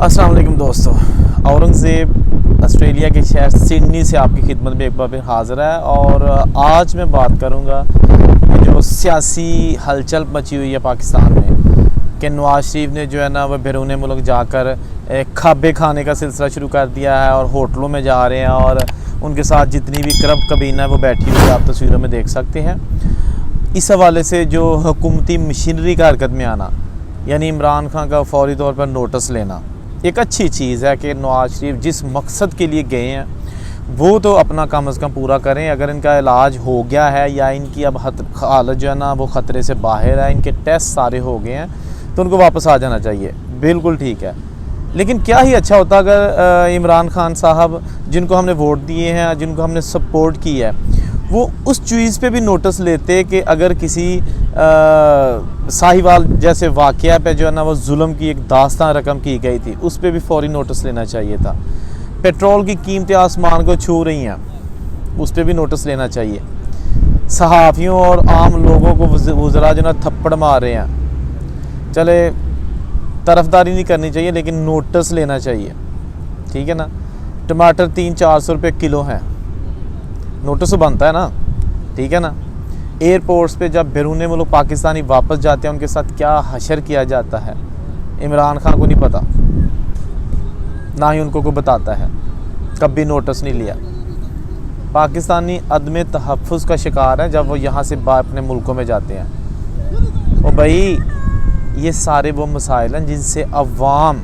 अस्सलाम वालेकुम दोस्तों, औरंगज़ेब ऑस्ट्रेलिया के शहर सिडनी से आपकी खिदमत में एक बार फिर हाज़िर है। और आज मैं बात करूंगा कि जो सियासी हलचल मची हुई है पाकिस्तान में कि नवाज़ शरीफ ने जो है ना वह बैरून मुल्क जाकर खाबे खाने का सिलसिला शुरू कर दिया है और होटलों में जा रहे हैं और उनके साथ जितनी भी करप्ट कबीना है वो बैठी हुई है, आप तस्वीरों में देख सकते हैं। इस हवाले से जो हुकूमती मशीनरी का हरकत में आना, यानी इमरान खान का फौरी तौर पर नोटिस लेना, एक अच्छी चीज़ है कि नवाज़ शरीफ जिस मकसद के लिए गए हैं वो तो अपना कम अज़ कम पूरा करें। अगर इनका इलाज हो गया है या इनकी अब हालत जो है ना वो ख़तरे से बाहर है, इनके टेस्ट सारे हो गए हैं, तो उनको वापस आ जाना चाहिए, बिल्कुल ठीक है। लेकिन क्या ही अच्छा होता अगर इमरान खान साहब, जिनको हमने वोट दिए हैं, जिनको हमने सपोर्ट की है, वो उस चीज़ पे भी नोटिस लेते कि अगर किसी साहिवाल जैसे वाक़या पे जो है ना वो जुल्म की एक दास्तान रकम की गई थी, उस पे भी फौरी नोटिस लेना चाहिए था। पेट्रोल की कीमतें आसमान को छू रही हैं, उस पे भी नोटिस लेना चाहिए। सहाफ़ियों और आम लोगों को वज़रा जो ना थप्पड़ मार रहे हैं, चले तरफदारी नहीं करनी चाहिए लेकिन नोटिस लेना चाहिए, ठीक है ना। टमाटर 300-400 रुपये किलो हैं, नोटिस तो बनता है ना, ठीक है ना। एयरपोर्ट्स पे जब बैरून मुल्क पाकिस्तानी वापस जाते हैं उनके साथ क्या हशर किया जाता है, इमरान खान को नहीं पता, ना ही उनको कोई बताता है, कभी नोटिस नहीं लिया। पाकिस्तानी अदम तहफ़्फ़ुज़ का शिकार है जब वो यहाँ से अपने मुल्कों में जाते हैं। और भाई ये सारे वो मसाइल हैं जिनसे अवाम,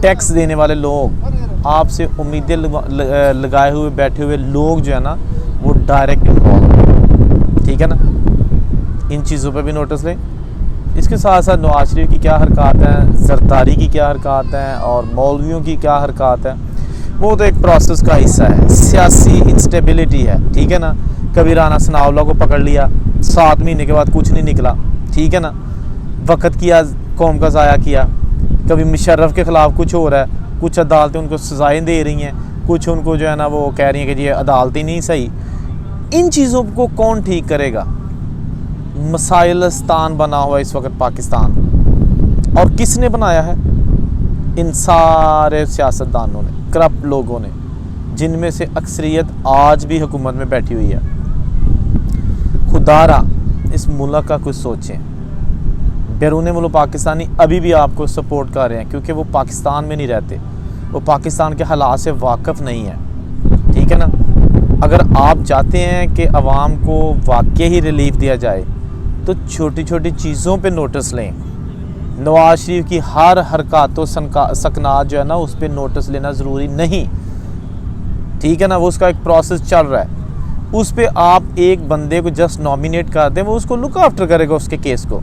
टैक्स देने वाले लोग, आपसे उम्मीदें लगाए हुए बैठे हुए लोग जो है ना वो डायरेक्ट इन्वॉल्व, ठीक है ना। इन चीज़ों पे भी नोटिस लें। इसके साथ साथ नवाज़ शरीफ की क्या हरकत हैं, जरदारी की क्या हरकत हैं और मौलवियों की क्या हरकत है, वो तो एक प्रोसेस का हिस्सा है, सियासी इंस्टेबिलिटी है, ठीक है ना। कभी राना सनाउल्लाह को पकड़ लिया, 7 महीने के बाद कुछ नहीं निकला, ठीक है ना। वक़्त किया, कौम का ज़ाया किया। कभी मुशर्रफ के ख़िलाफ़ कुछ हो रहा है, कुछ अदालतें उनको सज़ाएँ दे रही हैं, कुछ उनको जो है ना वो कह रही हैं कि ये अदालती नहीं सही। इन चीज़ों को कौन ठीक करेगा? मसाइलिस्तान बना हुआ इस वक्त पाकिस्तान, और किसने बनाया है? इन सारे सियासतदानों ने, करप्ट लोगों ने, जिनमें से अक्सरियत आज भी हुकूमत में बैठी हुई है। खुदारा इस मुल्क का कुछ सोचें। बैरून मुल्क पाकिस्तानी अभी भी आपको सपोर्ट कर रहे हैं क्योंकि वो पाकिस्तान में नहीं रहते, वो पाकिस्तान के हालात से वाकिफ़ नहीं है, ठीक है ना। अगर आप चाहते हैं कि आवाम को वाकई ही रिलीफ दिया जाए तो छोटी छोटी चीज़ों पे नोटिस लें। नवाज़ शरीफ की हर हरकत सकनात जो है ना उस पर नोटिस लेना ज़रूरी नहीं, ठीक है ना। वो उसका एक प्रोसेस चल रहा है, उस पर आप एक बंदे को जस्ट नॉमिनेट कर दें, वो उसको लुक आफ्टर करेगा उसके केस को।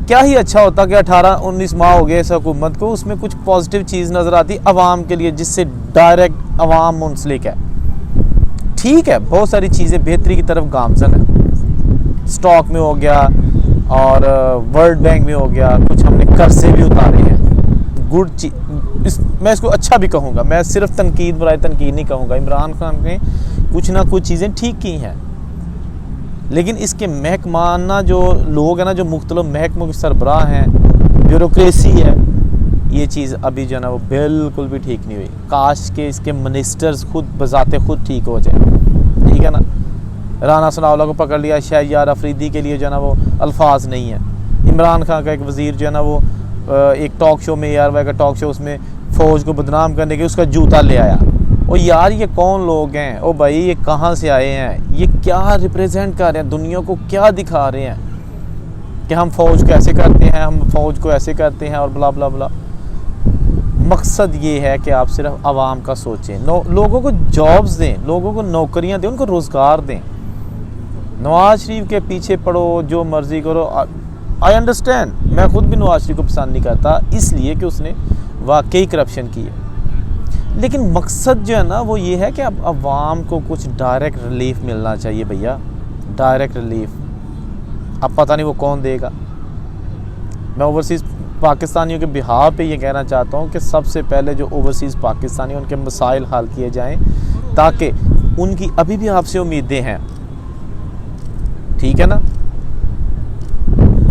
क्या ही अच्छा होता कि 18-19 माह हो गए इस हुकूमत को, उसमें कुछ पॉजिटिव चीज़ नज़र आती आवाम के लिए, जिससे डायरेक्ट आवाम मुंसलिक है, ठीक है। बहुत सारी चीज़ें बेहतरी की तरफ गामजन है, स्टॉक में हो गया और वर्ल्ड बैंक में हो गया, कुछ हमने कर्जे भी उतारे हैं, गुड चीज़, मैं इसको अच्छा भी कहूँगा, मैं सिर्फ तनकीद बुराई तनकीद नहीं कहूँगा। इमरान खान ने कुछ ना कुछ चीज़ें ठीक की हैं, लेकिन इसके महकमाना जो लोग हैं ना, जो मुख्तलिफ महकमों के सरबराह हैं, ब्यूरोक्रेसी है, ये चीज़ अभी जो है ना वो बिल्कुल भी ठीक नहीं हुई। काश के इसके मिनिस्टर्स खुद बजाते खुद ठीक हो जाए, ठीक है ना। राना सनाउल्लाह को पकड़ लिया, शहरयार अफरीदी के लिए जो है ना वो अल्फाज नहीं है। इमरान खान का एक वज़ीर जो है ना वो एक टॉक शो में, यार का टॉक शो, उसमें फ़ौज को बदनाम करने के उसका जूता ले आया। ओ यार ये कौन लोग हैं? ओ भाई ये कहाँ से आए हैं? ये क्या रिप्रेजेंट कर रहे हैं? दुनिया को क्या दिखा रहे हैं कि हम फ़ौज को ऐसे करते हैं, हम फ़ौज को ऐसे करते हैं और ब्ला ब्ला ब्ला। मकसद ये है कि आप सिर्फ आवाम का सोचें, लोगों को जॉब्स दें, लोगों को नौकरियां दें, उनको रोज़गार दें। नवाज़ शरीफ के पीछे पड़ो, जो मर्ज़ी करो। आई अंडरस्टैंड, मैं ख़ुद भी नवाज़ शरीफ को पसंद नहीं करता, इसलिए कि उसने वाकई करप्शन की है, लेकिन मकसद जो है ना वो ये है कि अब आवाम को कुछ डायरेक्ट रिलीफ मिलना चाहिए भैया, डायरेक्ट रिलीफ। अब पता नहीं वो कौन देगा। मैं ओवरसीज़ पाकिस्तानियों के बिहार पे ये कहना चाहता हूँ कि सबसे पहले जो ओवरसीज़ पाकिस्तानी, उनके मसाइल हल किए जाएं, ताकि उनकी अभी भी आपसे उम्मीदें हैं, ठीक है ना।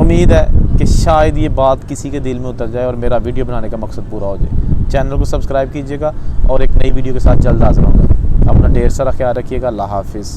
उम्मीद है कि शायद ये बात किसी के दिल में उतर जाए और मेरा वीडियो बनाने का मकसद पूरा हो जाए। चैनल को सब्सक्राइब कीजिएगा और एक नई वीडियो के साथ जल्द हाजिर होगा। अपना ढेर सारा ख्याल रखिएगा। अल्लाह हाफिज़।